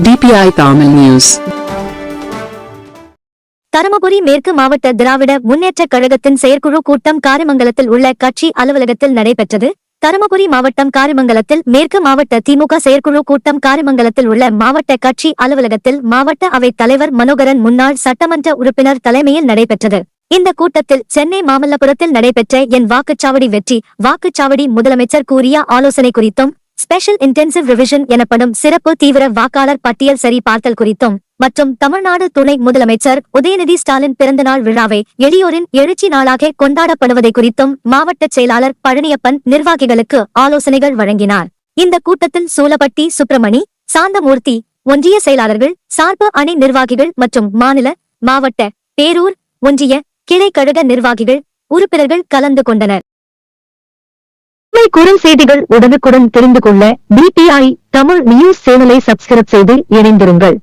DPI Tamil News. Dharmapuri மேற்கு மாவட்ட திராவிட முன்னேற்றக் கழகத்தின் செயற்குழு கூட்டம் காரிமங்கலத்தில் உள்ள கட்சி அலுவலகத்தில் நடைபெற்றது. தருமபுரி மாவட்டம் காரிமங்கலத்தில் மேற்கு மாவட்ட திமுக செயற்குழு கூட்டம் காரிமங்கலத்தில் உள்ள மாவட்ட கட்சி அலுவலகத்தில் மாவட்ட அவைத் தலைவர் மனோகரன் முன்னாள் சட்டமன்ற உறுப்பினர் தலைமையில் நடைபெற்றது. இந்த கூட்டத்தில் சென்னை மாமல்லபுரத்தில் நடைபெற்ற என் வாக்குச்சாவடி வெற்றி வாக்குச்சாவடி முதலமைச்சர் கூறிய ஆலோசனை குறித்தும், ஸ்பெஷல் இன்டென்சிவ் ரிவிஷன் எனப்படும் சிறப்பு தீவிர வாக்காளர் பட்டியல் சரி பார்த்தல் குறித்தும் மற்றும் தமிழ்நாடு துணை முதலமைச்சர் உதயநிதி ஸ்டாலின் பிறந்தநாள் விழாவை எளியோரின் எழுச்சி நாளாக கொண்டாடப்படுவதை குறித்தும் மாவட்ட செயலாளர் பழனியப்பன் நிர்வாகிகளுக்கு ஆலோசனைகள் வழங்கினார். இந்த கூட்டத்தில் சூலப்பட்டி சுப்பிரமணி, சாந்தமூர்த்தி, ஒன்றிய செயலாளர்கள், சார்பு அணி நிர்வாகிகள் மற்றும் மாநில, மாவட்ட, பேரூர், ஒன்றிய, கிளை கழக நிர்வாகிகள், உறுப்பினர்கள் கலந்து கொண்டனர். குறும் செய்திகள் உடனுக்குடன் தெரிந்து கொள்ள DPI தமிழ் நியூஸ் சேனலை சப்ஸ்கிரைப் செய்து இணைந்திருங்கள்.